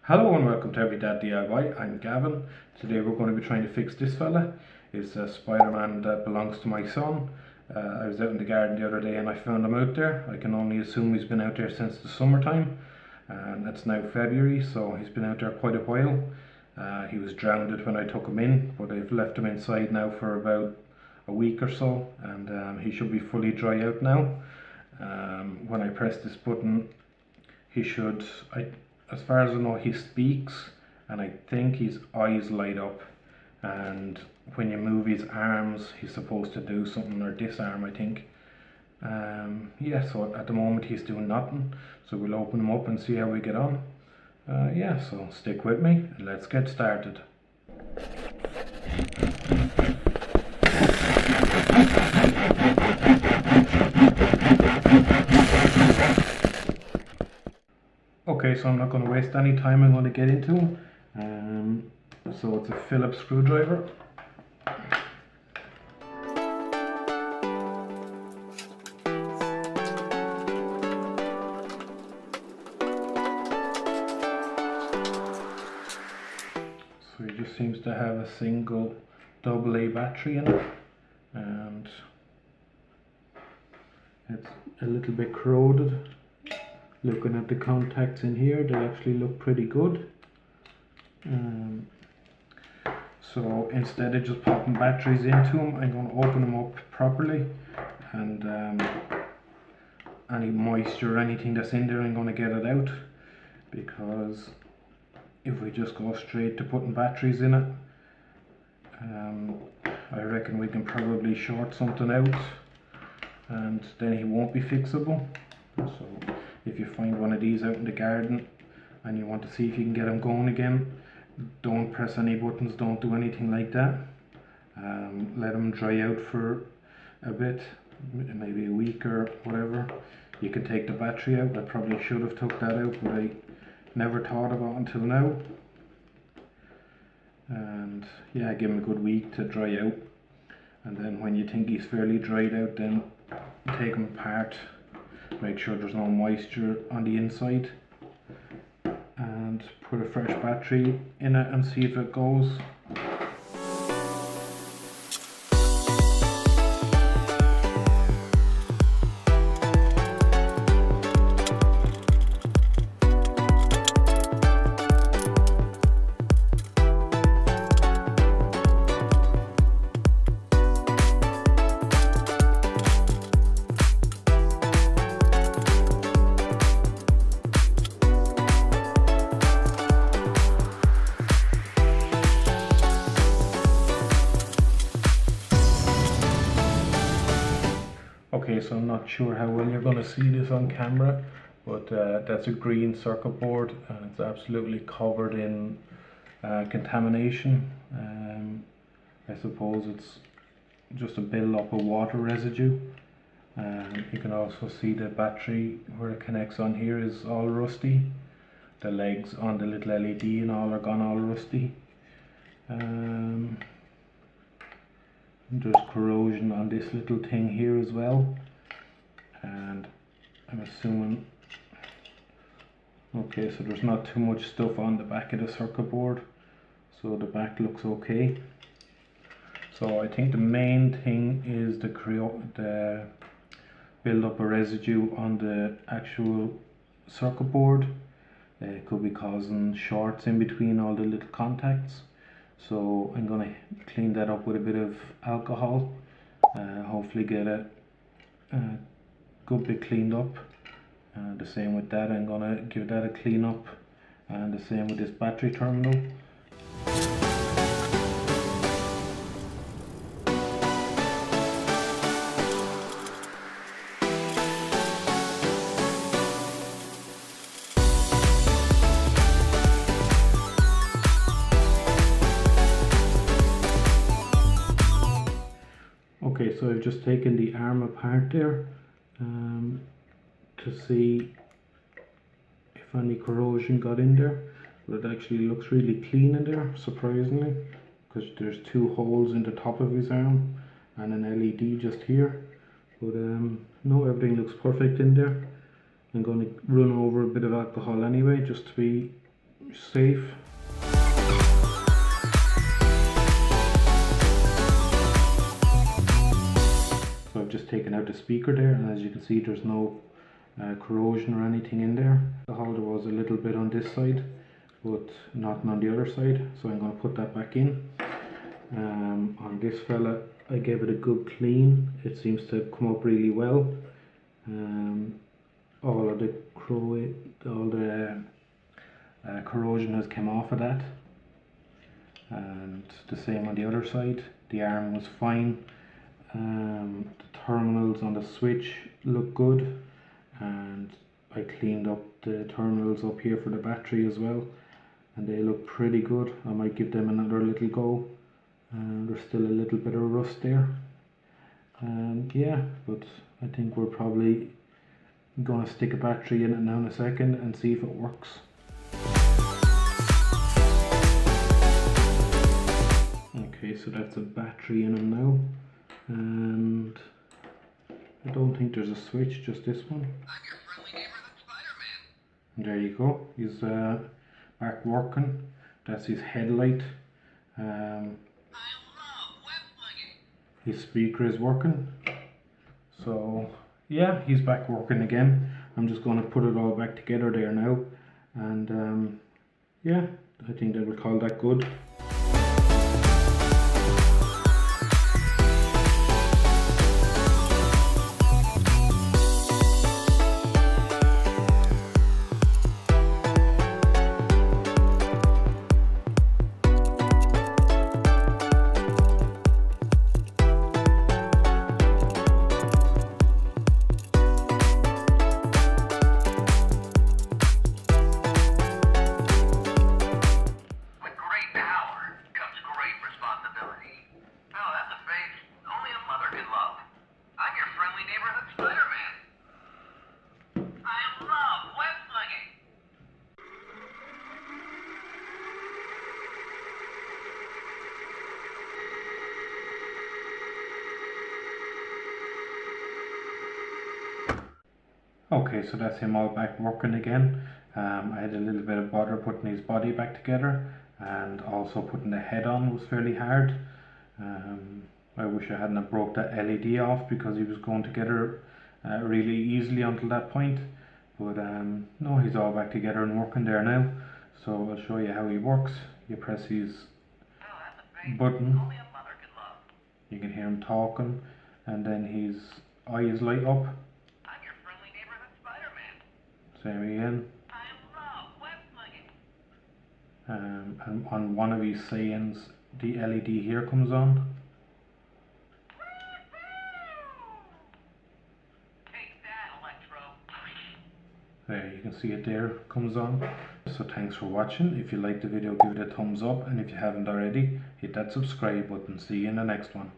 Hello and welcome to EveryDadDIY. I'm Gavin. Today we're going to be trying to fix this fella. It's a Spider-Man that belongs to my son. I was out in the garden the other day and I found him out there. I can only assume he's been out there since the summertime, and it's now February, so he's been out there quite a while. He was drowned when I took him in, but I've left him inside now for about a week or so, and he should be fully dry out now. When I press this button, he should, as far as I know, he speaks, and I think his eyes light up, and when you move his arms he's supposed to do something, or disarm, I think. Yeah, so at the moment he's doing nothing, so we'll open him up and see how we get on. Yeah, so stick with me and let's get started. Okay, so I'm not going to waste any time, I'm going to get into him. So it's a Phillips screwdriver. So he just seems to have a single AA battery in it, and it's a little bit corroded. Looking at the contacts in here, they actually look pretty good. So instead of just popping batteries into them, I'm going to open them up properly, and any moisture or anything that's in there, I'm going to get it out, because if we just go straight to putting batteries in it, I reckon we can probably short something out, and then he won't be fixable. So if you find one of these out in the garden and you want to see if you can get them going again, don't press any buttons, don't do anything like that. Let them dry out for a bit, maybe a week or whatever. You can take the battery out. I probably should have took that out, but I never thought about it until now. And yeah, give him a good week to dry out, and then when you think he's fairly dried out, then take him apart, make sure there's no moisture on the inside, and put a fresh battery in it and see if it goes. Okay, so I'm not sure how well you're going to see this on camera, but that's a green circuit board, and it's absolutely covered in contamination. I suppose it's just a build up of water residue. You can also see the battery where it connects on here is all rusty. The legs on the little LED and all are gone all rusty. There's corrosion on this little thing here as well, and I'm assuming, okay, so there's not too much stuff on the back of the circuit board, so the back looks okay. So I think the main thing is the build up of residue on the actual circuit board. It could be causing shorts in between all the little contacts. So I'm going to clean that up with a bit of alcohol, hopefully get a good bit cleaned up. The same with that, I'm going to give that a clean up, and the same with this battery terminal. Okay, so I've just taken the arm apart there to see if any corrosion got in there, but it actually looks really clean in there, surprisingly, because there's two holes in the top of his arm and an LED just here. But no, everything looks perfect in there. I'm going to run over a bit of alcohol anyway, just to be safe. So I've just taken out the speaker there, and as you can see there's no corrosion or anything in there. The holder was a little bit on this side, but nothing on the other side, so I'm going to put that back in. On this fella, I gave it a good clean. It seems to have come up really well. All of the corrosion has come off of that, and the same on the other side. The arm was fine. The terminals on the switch look good, and I cleaned up the terminals up here for the battery as well, and they look pretty good. I might give them another little go. There's still a little bit of rust there, yeah, but I think we're probably gonna stick a battery in it now in a second and see if it works. Okay, so that's a battery in them now, and I don't think there's a switch, just this one. I'm your friendly neighborhood Spider-Man. There you go, he's back working. That's his headlight. His speaker is working. So yeah, he's back working again. I'm just going to put it all back together there now, and yeah, I think they will call that good. Okay, so that's him all back working again. I had a little bit of bother putting his body back together, and also putting the head on was fairly hard. I wish I hadn't broke that LED off, because he was going together really easily until that point. But no, he's all back together and working there now. So I'll show you how he works. You press his button, you can hear him talking, and then his eyes light up. Same again. And on one of his sayings, the LED here comes on. There, you can see it there, comes on. So thanks for watching. If you liked the video, give it a thumbs up, and if you haven't already, hit that subscribe button. See you in the next one.